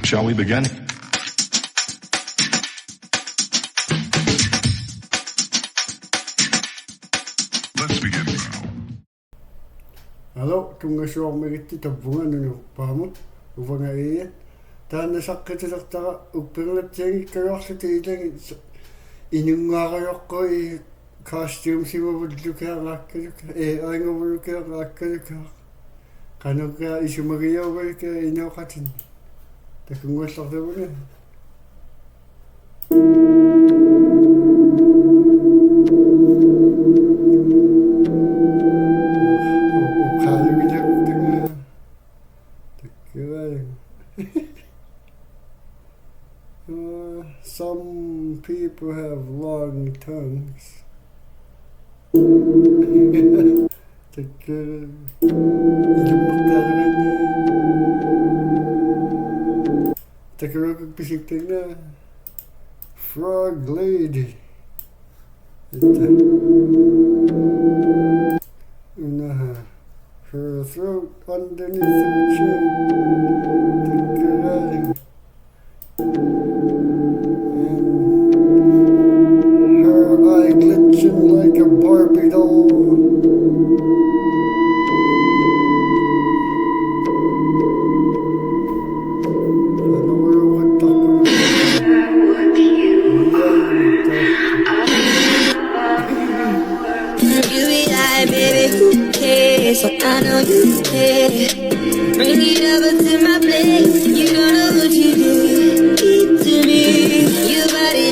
Shall we begin? Let's begin now. Hello, tungassuarmigitti tappunga nunuppaamut uvangaiat taanna saqqatilertara upperlatsiangikkaluarluti ilangi inungaariorqui costume simavullukaaraakkaluka aingavullukaaraakkaluka qanuka isumagiaugalika inoqatin takunguallartavuna Some people have long tongues. Frog lady. Her throat underneath her chin. Like a Barbie doll. You be like, baby, who cares? So I know you care. Bring it over to my place. You don't know what you do to me. Your body.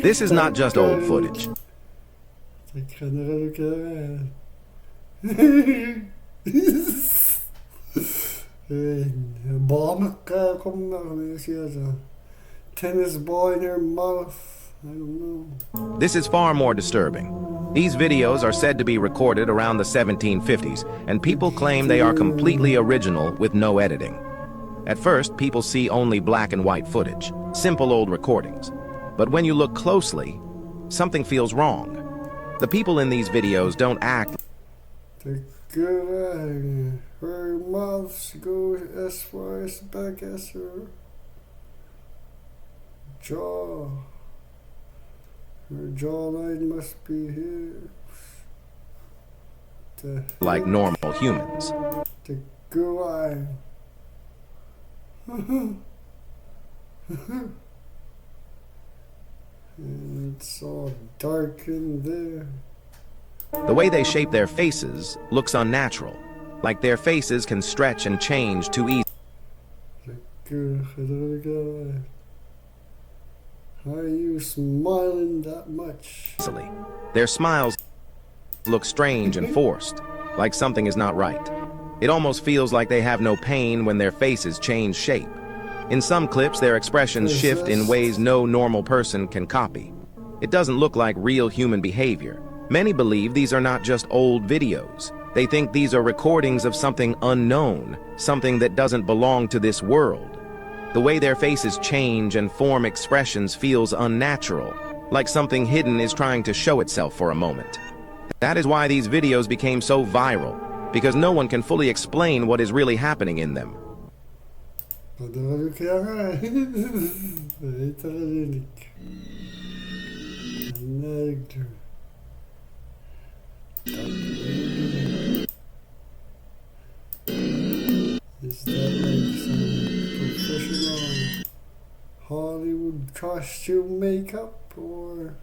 This is not just old footage. Tennis ball in her mouth. I don't know. This is far more disturbing. These videos are said to be recorded around the 1750s, and people claim they are completely original with no editing. At first, people see only black and white footage, simple old recordings. But when you look closely, something feels wrong. The people in these videos don't act. Her mouth goes as far as back as her jaw. Her jawline must be here. Like normal humans. The good eye. And it's all dark in there. The way they shape their faces looks unnatural, like their faces can stretch and change too easily. Why are you smiling that much? Their smiles look strange and forced, like something is not right. It almost feels like they have no pain when their faces change shape. In some clips, their expressions shift in ways no normal person can copy. It doesn't look like real human behavior. Many believe these are not just old videos. They think these are recordings of something unknown, something that doesn't belong to this world. The way their faces change and form expressions feels unnatural, like something hidden is trying to show itself for a moment. That is why these videos became so viral, because no one can fully explain what is really happening in them. Is that like some professional Hollywood costume makeup or?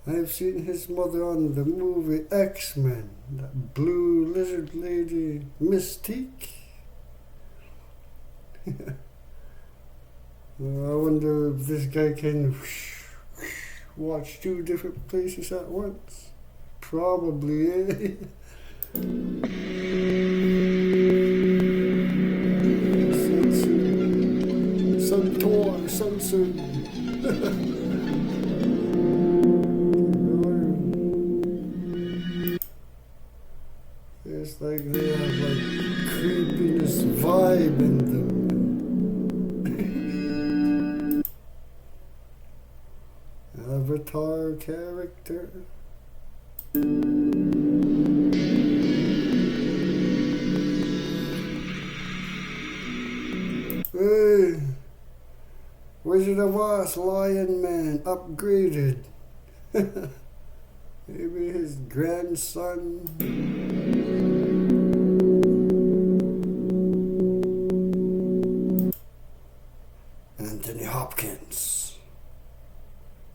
I've seen his mother on the movie X-Men, that blue lizard lady, Mystique. Well, I wonder if this guy can watch two different places at once. Probably, eh? Sunsun. It's like they have like creepiness vibe in them. Avatar character. Hey, Wizard of Oz, Lion Man, upgraded. Maybe his grandson. Anthony Hopkins.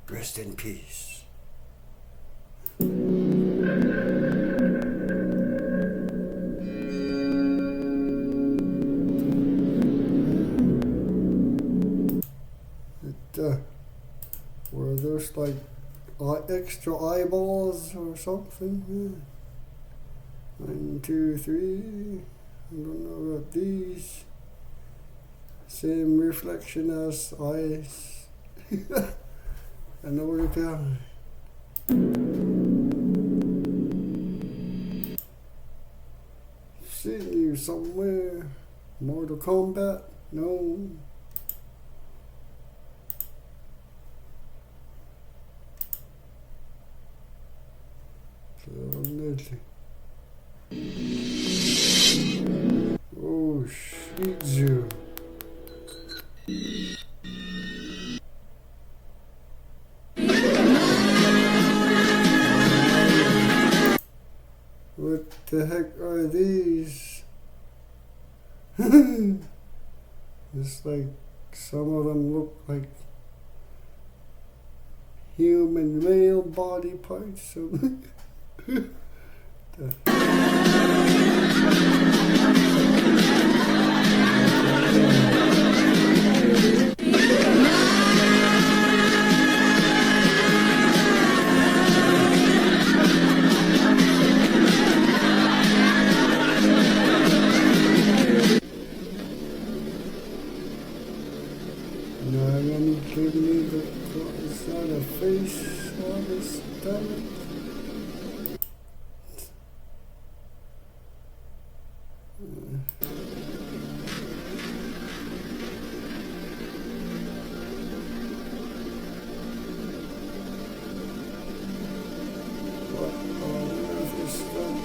Rest in peace. Were those like extra eyeballs or something? Yeah. 1, 2, 3. I don't know about these. Same reflection as eyes. Another guy. Seen you somewhere. Mortal Kombat? No. Oh, Shih Tzu. What the heck are these? It's like some of them look like human male body parts. Give me the clothes on the face on the stomach. What on earth is that?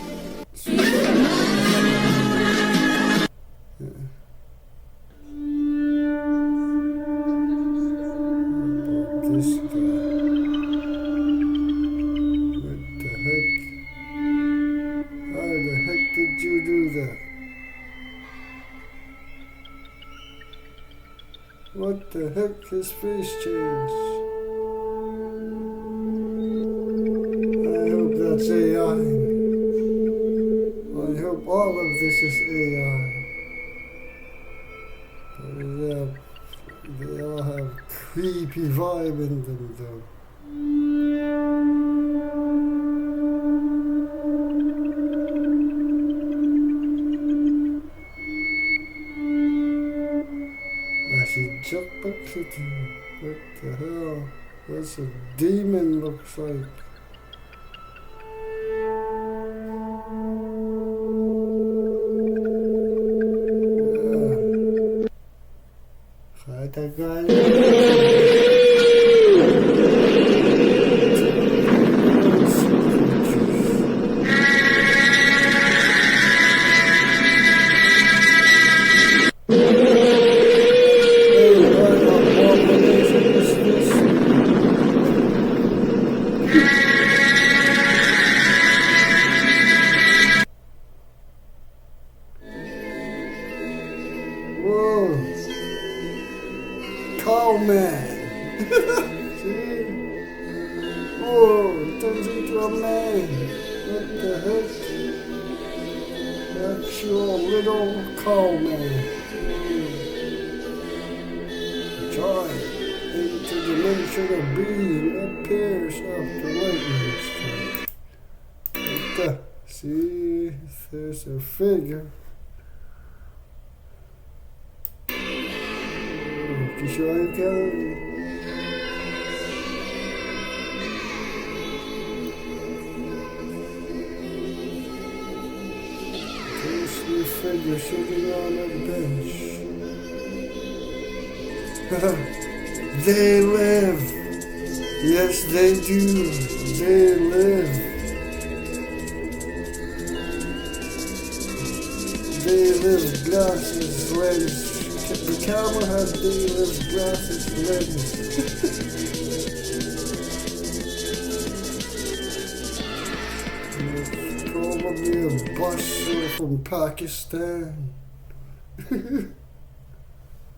This guy. What the heck? How the heck did you do that? What the heck? His face changed. I hope that's AI. I hope all of this is AI. They all have creepy vibe in them though. I see Jackpot City. What the hell? That's a demon looks like. That guy. it turns into a man. What the heck? Actual little cow man. Giant interdimensional being appears after lightning strike. What the? See, there's a figure. Kishoika. Figure sitting on a bench. They live. Yes, they do. They live. They live glasses, lens. The camera has they live glasses, lens. Probably a bus from Pakistan.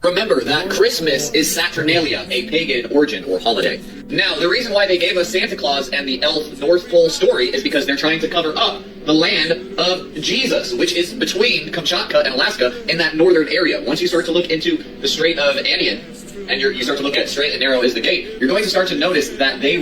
Remember that Christmas is Saturnalia, a pagan origin or holiday. Now, the reason why they gave us Santa Claus and the elf North Pole story is because they're trying to cover up the land of Jesus, which is between Kamchatka and Alaska in that northern area. Once you start to look into the Strait of Anian, and you start to look at straight and narrow is the gate, you're going to start to notice that they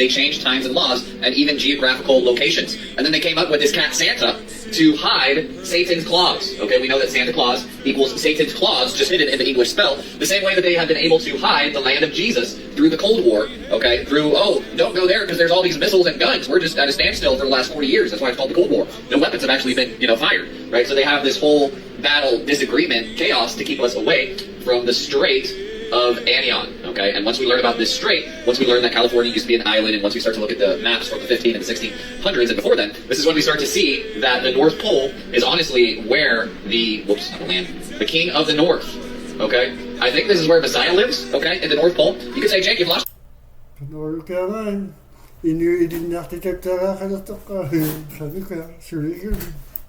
changed times and laws and even geographical locations. And then they came up with this cat Santa to hide Satan's claws. Okay, we know that Santa Claus equals Satan's claws, just hidden in the English spell, the same way that they have been able to hide the land of Jesus through the Cold War, okay, through, oh, don't go there because there's all these missiles and guns. We're just at a standstill for the last 40 years. That's why it's called the Cold War. No weapons have actually been, fired, right? So they have this whole battle, disagreement, chaos to keep us away from the Strait of Anian, okay? And once we learn about this strait, once we learn that California used to be an island, and once we start to look at the maps from the 15 and the 1600s and before then, this is when we start to see that the North Pole is honestly where the King of the North, okay? I think this is where Messiah lives, okay, in the North Pole. You could say, Jake, you've lost Panoorin ka man. Inu-idinarkitektura ka na to ka. Sabi ka, suri ka.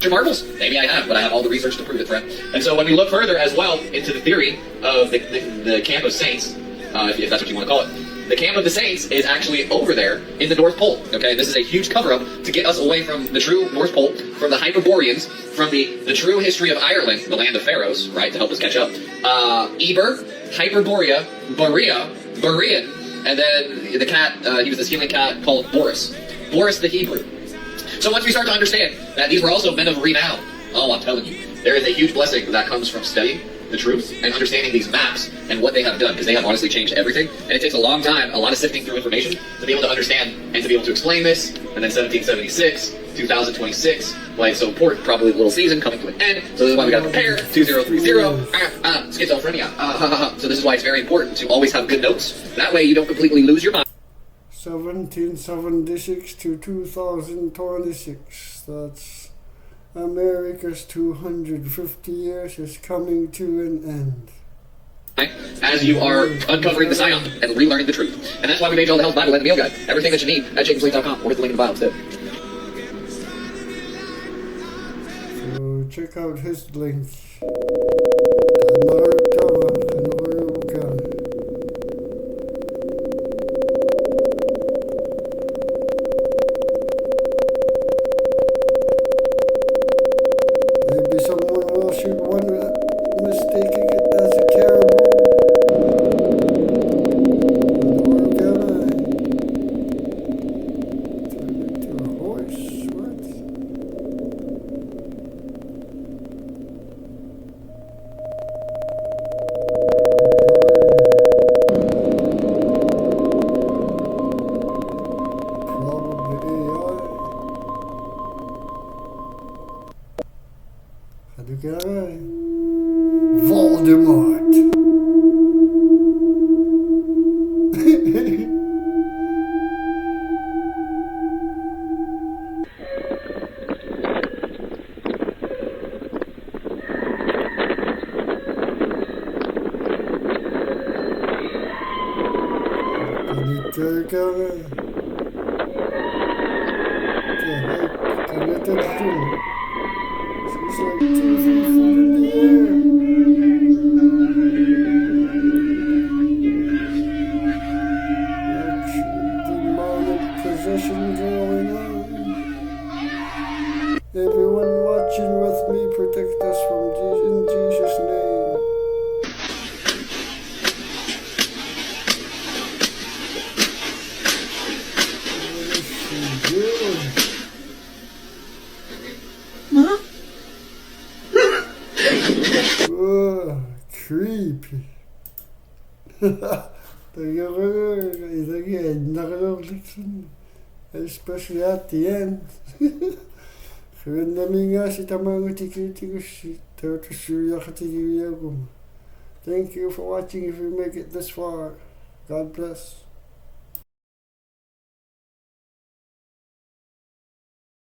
your marbles? Maybe I have, but I have all the research to prove it, friend. And so when we look further as well into the theory of the Camp of Saints, if that's what you want to call it, the Camp of the Saints is actually over there in the North Pole. Okay, this is a huge cover-up to get us away from the true North Pole, from the Hyperboreans, from the true history of Ireland, the land of pharaohs, right, to help us catch up. Eber, Hyperborea, Berea, Berean, and then the cat, he was this healing cat called Boris. Boris the Hebrew. So once we start to understand that these were also men of renown, oh, I'm telling you, there is a huge blessing that comes from studying the truth and understanding these maps and what they have done, because they have honestly changed everything. And it takes a long time, a lot of sifting through information to be able to understand and to be able to explain this. And then 1776, 2026, why it's so important, probably the little season coming to an end. So this is why we got to prepare. 2030, schizophrenia. So this is why it's very important to always have good notes. That way you don't completely lose your mind. 1776 to 2026. That's America's 250 years is coming to an end. As you are uncovering the Scion and relearning the truth. And that's why we made you all the Hell's Bible and the Meal Guide. Everything that you need at JacobsLink.com. Or hit the link in the bio instead. So check out his link. Maybe someone will shoot one mistaking it as a caribou. Turn into a horse? What? Probably AI. Hadouken! Voldemort! Hadouken! Kan het doen? She's like 2 feet in the air. Demonic possession going on. Everyone watching with me, protect us from in Jesus' name. Oh, creepy. Especially at the end. Thank you for watching if you make it this far. God bless.